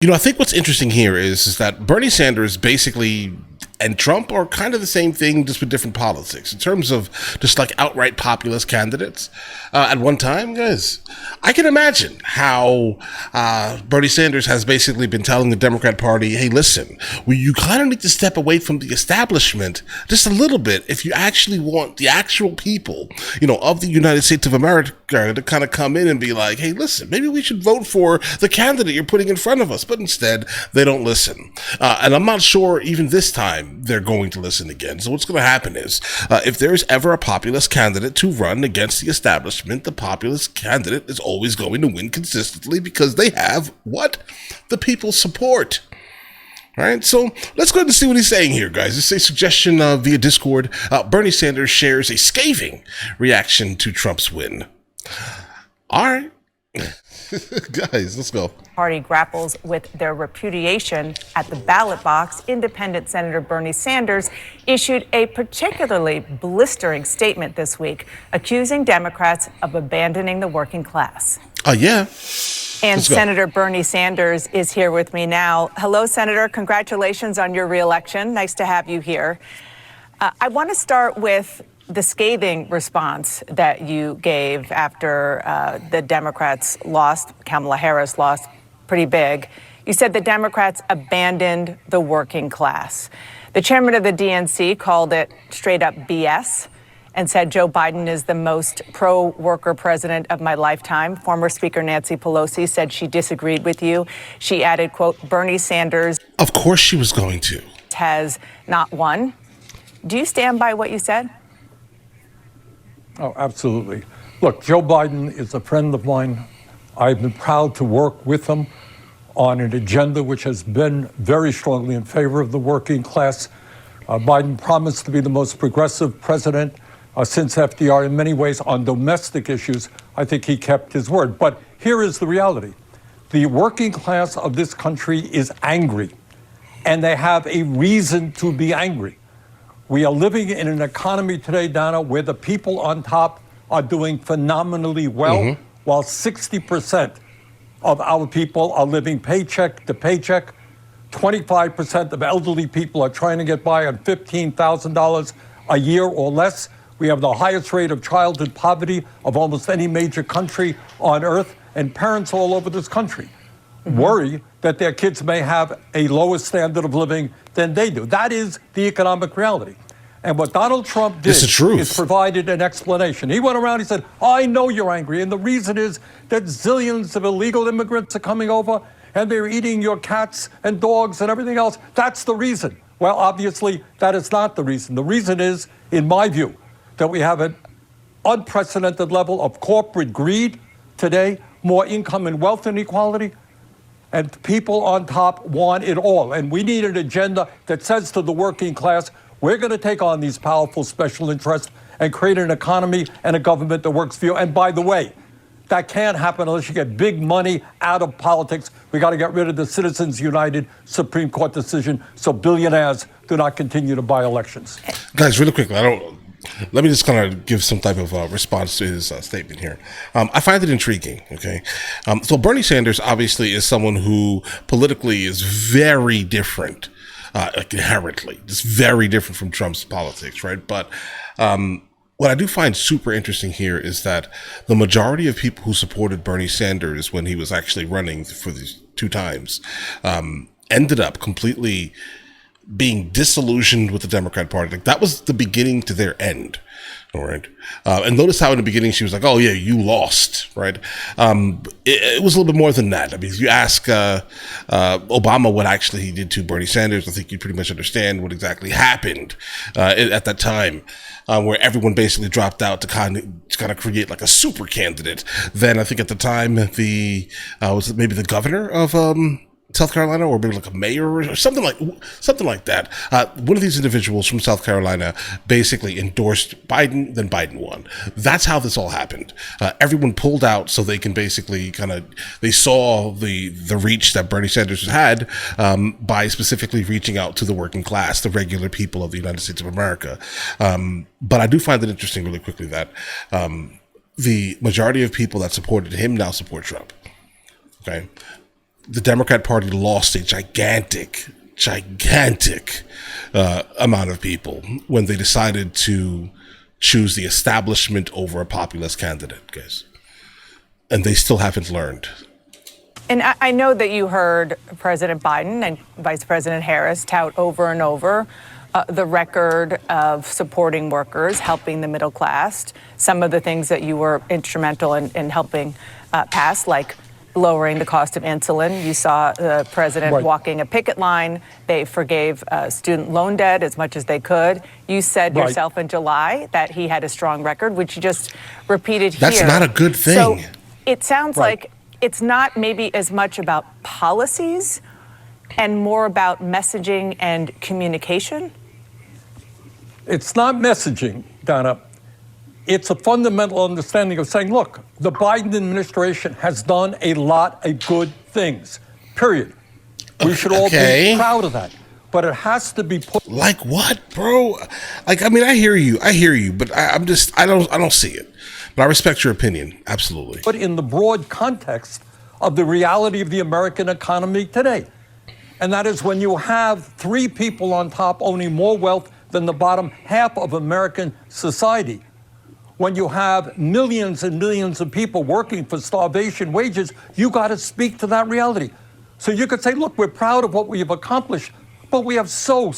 I think what's interesting here is that Bernie Sanders basically and Trump are kind of the same thing, just with different politics in terms of just like outright populist candidates. At one time, guys, I can imagine how Bernie Sanders has basically been telling the Democrat Party, "Hey, listen, you kind of need to step away from the establishment just a little bit if you actually want the actual people, of the United States of America to kind of come in and be like, hey, listen, maybe we should vote for the candidate you're putting in front of us." But instead, they don't listen, and I'm not sure even this time they're going to listen again. So what's going to happen is, if there's ever a populist candidate to run against the establishment, the populist candidate is always going to win consistently because they have what? The people's support. All right, so let's go ahead and see what he's saying here, guys. It's a suggestion via Discord. Bernie Sanders shares a scathing reaction to Trump's win. All right. Guys, let's go. Party grapples with their repudiation at the ballot box. Independent Senator Bernie Sanders issued a particularly blistering statement this week, accusing Democrats of abandoning the working class. Yeah. And Senator Bernie Sanders is here with me now. Hello, Senator. Congratulations on your reelection. Nice to have you here. I want to start with the scathing response that you gave after the Democrats lost, Kamala Harris lost pretty big. You said the Democrats abandoned the working class. The chairman of the DNC called it straight up BS and said Joe Biden is the most pro-worker president of my lifetime. Former Speaker Nancy Pelosi said she disagreed with you. She added, quote, Bernie Sanders. Of course she was going to. Has not won. Do you stand by what you said? Oh, absolutely. Look, Joe Biden is a friend of mine. I've been proud to work with him on an agenda which has been very strongly in favor of the working class. Biden promised to be the most progressive president since FDR in many ways on domestic issues. I think he kept his word. But here is the reality. The working class of this country is angry, and they have a reason to be angry. We are living in an economy today, Donna, where the people on top are doing phenomenally well, while 60% of our people are living paycheck to paycheck. 25% of elderly people are trying to get by on $15,000 a year or less. We have the highest rate of childhood poverty of almost any major country on earth, and parents all over this country worry that their kids may have a lower standard of living than they do. That is the economic reality. And what Donald Trump did is provided an explanation. He went around, he said, I know you're angry. And the reason is that zillions of illegal immigrants are coming over and they're eating your cats and dogs and everything else. That's the reason. Well, obviously, that is not the reason. The reason is, in my view, that we have an unprecedented level of corporate greed today, more income and wealth inequality, and people on top want it all. And we need an agenda that says to the working class, we're going to take on these powerful special interests and create an economy and a government that works for you. And by the way, that can't happen unless you get big money out of politics. We got to get rid of the Citizens United Supreme Court decision so billionaires do not continue to buy elections. Guys, really quickly, let me just kind of give some type of response to his statement here. I find it intriguing, okay? So Bernie Sanders obviously is someone who politically is very different, inherently, just very different from Trump's politics, right? But what I do find super interesting here is that the majority of people who supported Bernie Sanders when he was actually running for these two times ended up completely being disillusioned with the Democrat Party. Like, that was the beginning to their end. All right. And notice how in the beginning she was like, oh, yeah, you lost. Right. It was a little bit more than that. I mean, if you ask Obama what actually he did to Bernie Sanders, I think you pretty much understand what exactly happened at that time, where everyone basically dropped out to kind of create like a super candidate. Then I think at the time, was it maybe the governor of South Carolina, or maybe like a mayor or something like that. One of these individuals from South Carolina basically endorsed Biden, then Biden won. That's how this all happened. Everyone pulled out so they can basically they saw the reach that Bernie Sanders had by specifically reaching out to the working class, the regular people of the United States of America. But I do find it interesting really quickly that the majority of people that supported him now support Trump. Okay. the Democrat Party lost a gigantic amount of people when they decided to choose the establishment over a populist candidate, guys. And they still haven't learned. And I know that you heard President Biden and Vice President Harris tout over and over the record of supporting workers, helping the middle class, some of the things that you were instrumental in helping pass, like lowering the cost of insulin. You saw the president walking a picket line. They forgave student loan debt as much as they could. You said yourself in July that he had a strong record, which you just repeated here. That's not a good thing. So it sounds like it's not maybe as much about policies and more about messaging and communication. It's not messaging, Donna. It's a fundamental understanding of saying, look, the Biden administration has done a lot of good things, period. We should all be proud of that. But it has to be put... Like what, bro? Like, I mean, I hear you, but I don't see it. But I respect your opinion, absolutely. But in the broad context of the reality of the American economy today. And that is when you have 3 people on top owning more wealth than the bottom half of American society. When you have millions and millions of people working for starvation wages, you got to speak to that reality. So you could say, look, we're proud of what we have accomplished, but we have so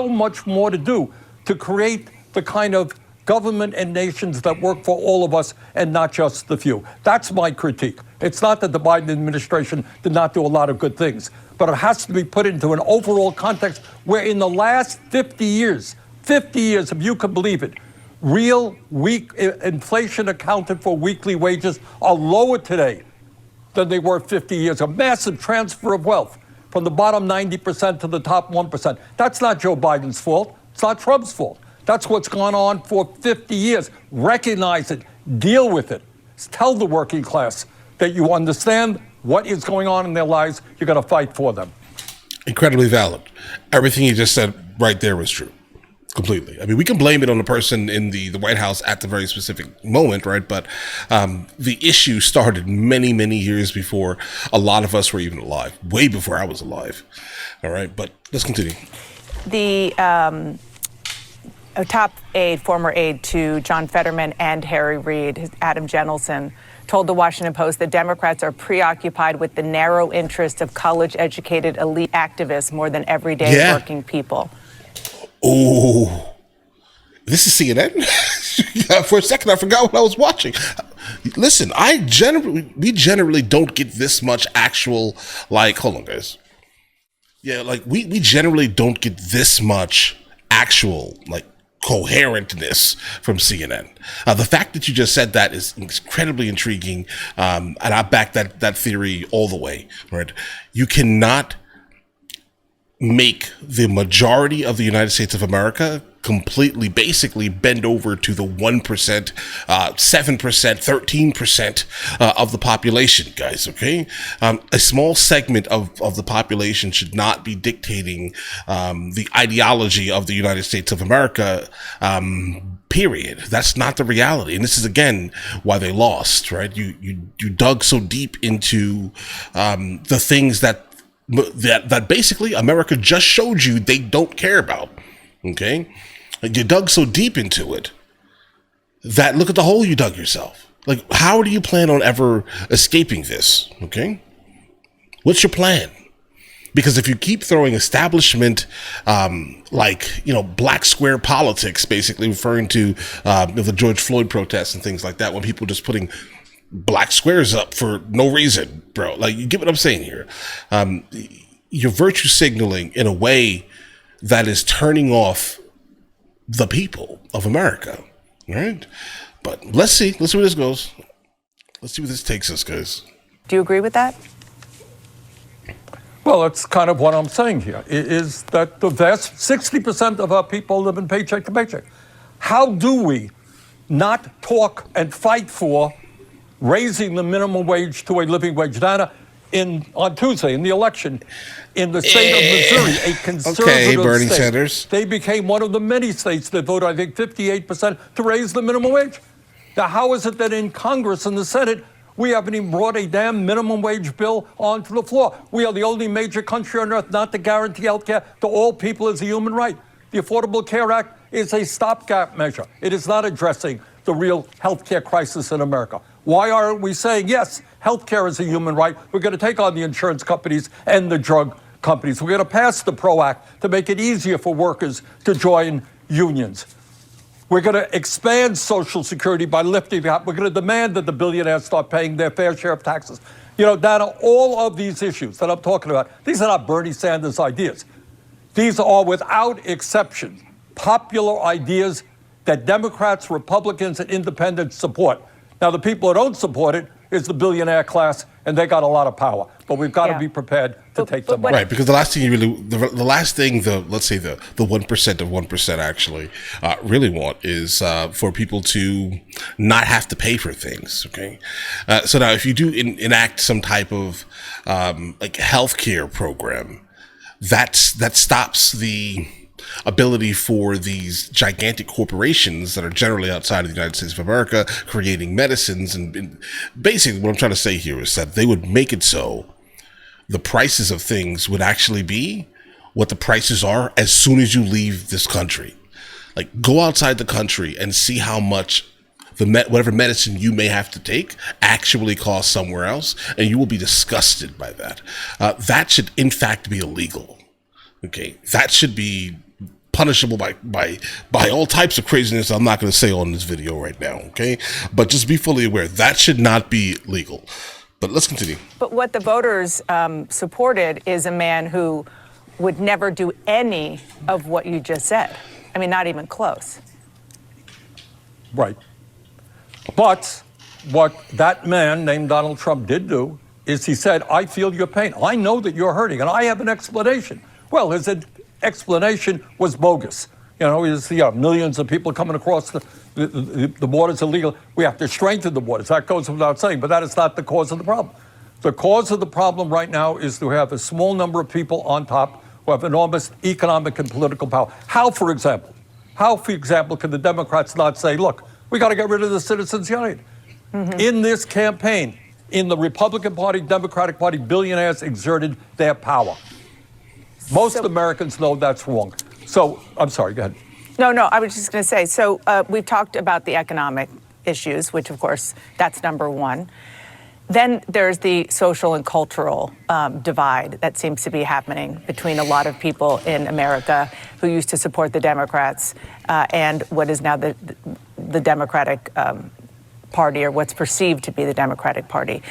much more to do to create the kind of government and nations that work for all of us and not just the few. That's my critique. It's not that the Biden administration did not do a lot of good things, but it has to be put into an overall context where in the last 50 years, if you can believe it, real weak inflation accounted for weekly wages are lower today than they were 50 years. A massive transfer of wealth from the bottom 90% to the top 1%. That's not Joe Biden's fault. It's not Trump's fault. That's what's gone on for 50 years. Recognize it. Deal with it. Tell the working class that you understand what is going on in their lives. You're going to fight for them. Incredibly valid. Everything you just said right there was true. Completely. I mean, we can blame it on the person in the White House at the very specific moment, right? But the issue started many, many years before a lot of us were even alive, way before I was alive. All right, but let's continue. The top aide, former aide to John Fetterman and Harry Reid, Adam Jenelson, told the Washington Post that Democrats are preoccupied with the narrow interest of college-educated elite activists more than everyday working people. Oh, this is CNN? For a second, I forgot what I was watching. Listen, we generally don't get this much actual, like, hold on, guys. Yeah, like, we generally don't get this much actual, like, coherentness from CNN. The fact that you just said that is incredibly intriguing, and I back that theory all the way, right? You cannot make the majority of the United States of America completely, basically bend over to the 1%, 7%, 13% of the population, guys, okay? A small segment of the population should not be dictating the ideology of the United States of America, period. That's not the reality. And this is, again, why they lost, right? You dug so deep into the things that basically America just showed you they don't care about, okay? You dug so deep into it that look at the hole you dug yourself. Like, how do you plan on ever escaping this, okay? What's your plan? Because if you keep throwing establishment, black square politics, basically referring to the George Floyd protests and things like that, when people just putting black squares up for no reason, bro. Like, you get what I'm saying here. You're virtue signaling in a way that is turning off the people of America, right? But let's see where this goes. Let's see where this takes us, guys. Do you agree with that? Well, that's kind of what I'm saying here, is that the vast 60% of our people live in paycheck to paycheck. How do we not talk and fight for raising the minimum wage to a living wage? Donna, on Tuesday, in the election, in the state of Missouri, a conservative Bernie state, Sanders. they became one of the many states that voted, I think, 58% to raise the minimum wage. Now, how is it that in Congress and the Senate, We haven't even brought a damn minimum wage bill onto the floor. We are the only major country on earth not to guarantee health care to all people as a human right. The Affordable Care Act is a stopgap measure. It is not addressing the real health care crisis in America. Why aren't we saying, yes, health care is a human right? We're going to take on the insurance companies and the drug companies. We're going to pass the PRO Act to make it easier for workers to join unions. We're going to expand Social Security by lifting it. We're going to demand that the billionaires start paying their fair share of taxes. You know, Dana, all of these issues that I'm talking about, these are not Bernie Sanders ideas. These are, without exception, popular ideas that Democrats, Republicans, and independents support. Now, the people who don't support it is the billionaire class, and they got a lot of power. But we've got to be prepared to take them on. Right, because the last thing let's say the 1% of 1% actually really want is for people to not have to pay for things. Okay, so now if you do enact some type of like healthcare program, that stops the ability for these gigantic corporations that are generally outside of the United States of America creating medicines. And basically what I'm trying to say here is that they would make it so the prices of things would actually be what the prices are as soon as you leave this country. Like, go outside the country and see how much whatever medicine you may have to take actually costs somewhere else, and you will be disgusted by that. That should, in fact, be illegal. Okay, that should be punishable by all types of craziness I'm not going to say on this video right now. Okay, but just be fully aware that should not be legal. But let's continue. But what the voters supported is a man who would never do any of what you just said. I mean, not even close. Right. But what that man named Donald Trump did do is he said, I feel your pain. I know that you're hurting, and I have an explanation. Well, his explanation was bogus. You know, millions of people coming across the borders illegal. We have to strengthen the borders. That goes without saying, but that is not the cause of the problem. The cause of the problem right now is to have a small number of people on top who have enormous economic and political power. How, for example, can the Democrats not say, look, we got to get rid of the Citizens United? Mm-hmm. In this campaign, in the Republican Party, Democratic Party, billionaires exerted their power. Most Americans know that's wrong. So, I'm sorry, go ahead. No, I was just going to say, so we've talked about the economic issues, which, of course, that's number one. Then there's the social and cultural divide that seems to be happening between a lot of people in America who used to support the Democrats and what is now the Democratic Party, or what's perceived to be the Democratic Party.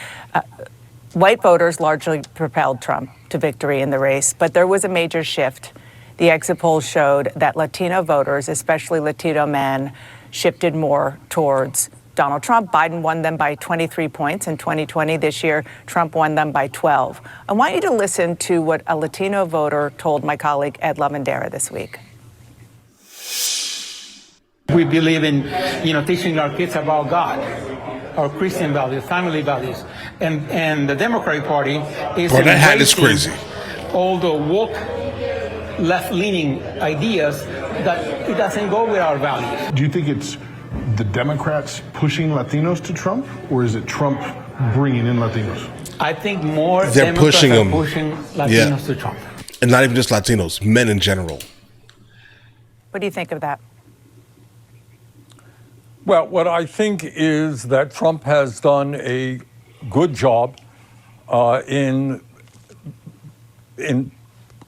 White voters largely propelled Trump to victory in the race, but there was a major shift. The exit polls showed that Latino voters, especially Latino men, shifted more towards Donald Trump. Biden won them by 23 points in 2020. This year, Trump won them by 12. I want you to listen to what a Latino voter told my colleague Ed Lavandera this week. We believe in, teaching our kids about God, our Christian values, family values, and the Democratic Party is that hat is crazy. All the woke, left-leaning ideas that it doesn't go with our values. Do you think it's the Democrats pushing Latinos to Trump, or is it Trump bringing in Latinos? I think more they're Democrats pushing them, pushing Latinos to Trump. And not even just Latinos, men in general. What do you think of that? Well, what I think is that Trump has done a good job in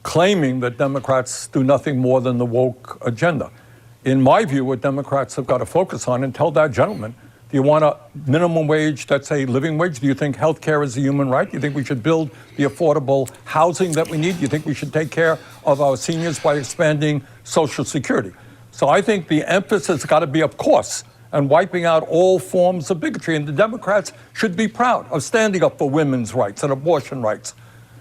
claiming that Democrats do nothing more than the woke agenda. In my view, what Democrats have got to focus on, and tell that gentleman, do you want a minimum wage that's a living wage? Do you think health care is a human right? Do you think we should build the affordable housing that we need? Do you think we should take care of our seniors by expanding Social Security? So I think the emphasis has got to be, of course, on wiping out all forms of bigotry. And the Democrats should be proud of standing up for women's rights and abortion rights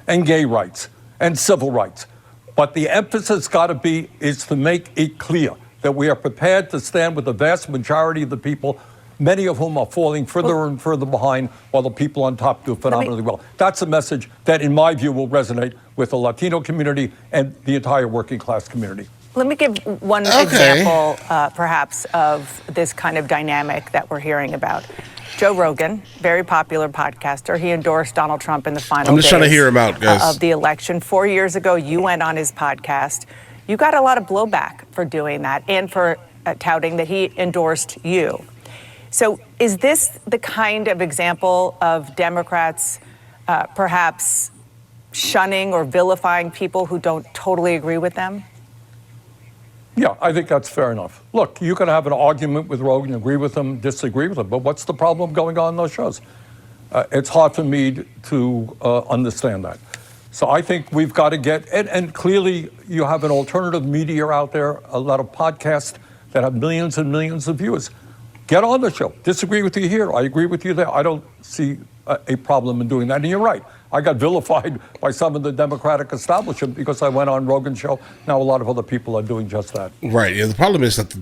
and gay rights and civil rights. But the emphasis got to be is to make it clear that we are prepared to stand with the vast majority of the people, many of whom are falling further and further behind, while the people on top do phenomenally well. That's a message that, in my view, will resonate with the Latino community and the entire working class community. Let me give one example, perhaps, of this kind of dynamic that we're hearing about. Joe Rogan, very popular podcaster. He endorsed Donald Trump in the final I'm just trying to days, hear him out, guys. of the election. 4 years ago, you went on his podcast. You got a lot of blowback for doing that and for touting that he endorsed you. So is this the kind of example of Democrats perhaps shunning or vilifying people who don't totally agree with them? Yeah, I think that's fair enough. Look, you can have an argument with Rogan, agree with him, disagree with him, but what's the problem going on in those shows? It's hard for me to understand that. So I think we've got to get, and clearly you have an alternative media out there, a lot of podcasts that have millions and millions of viewers. Get on the show. Disagree with you here. I agree with you there. I don't see a problem in doing that. And you're right. I got vilified by some of the Democratic establishment because I went on Rogan's show. Now a lot of other people are doing just that. Right. Yeah. The problem is that,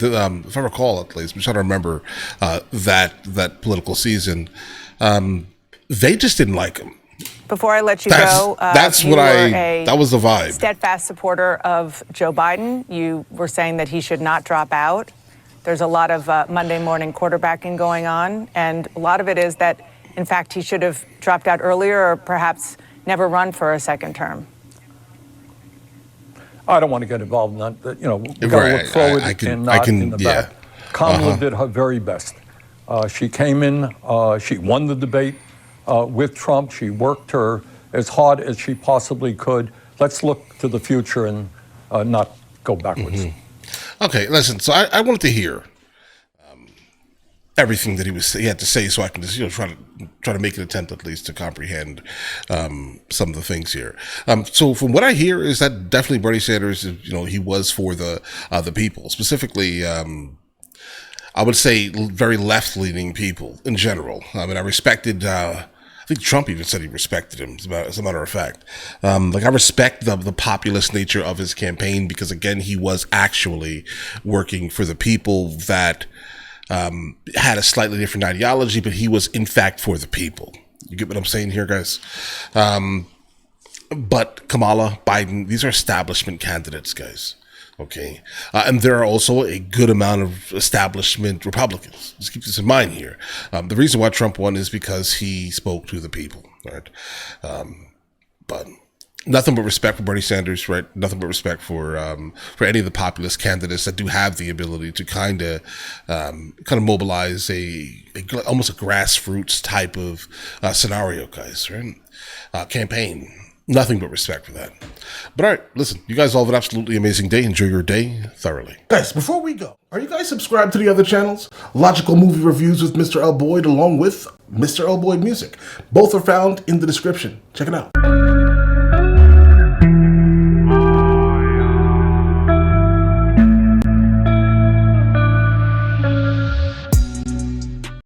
if I recall, at least, I'm trying to remember that political season, they just didn't like him. Before I let you go, that was the vibe. Steadfast supporter of Joe Biden. You were saying that he should not drop out. There's a lot of Monday morning quarterbacking going on, and a lot of it is that, in fact, he should have dropped out earlier or perhaps never run for a second term. I don't want to get involved in that. We've got to look forward and not in the back. Kamala did her very best. She came in, she won the debate with Trump. She worked her as hard as she possibly could. Let's look to the future and not go backwards. Mm-hmm. Okay, listen. So I wanted to hear everything that he had to say, so I can just try to make an attempt at least to comprehend some of the things here. So from what I hear is that definitely Bernie Sanders, he was for the people, specifically. I would say very left-leaning people in general. I mean, I respected. I think Trump even said he respected him, as a matter of fact. I respect the populist nature of his campaign because, again, he was actually working for the people that had a slightly different ideology, but he was, in fact, for the people. You get what I'm saying here, guys? But Kamala, Biden, these are establishment candidates, guys. Okay. And there are also a good amount of establishment Republicans. Just keep this in mind here. The reason why Trump won is because he spoke to the people, right? But nothing but respect for Bernie Sanders, right? Nothing but respect for any of the populist candidates that do have the ability to kind of mobilize almost a grassroots type of scenario, guys, right? Campaign. Nothing but respect for that. But all right, listen, you guys all have an absolutely amazing day. Enjoy your day thoroughly. Guys, before we go, are you guys subscribed to the other channels? Logical Movie Reviews with Mr. L. Boyd along with Mr. L. Boyd Music. Both are found in the description. Check it out.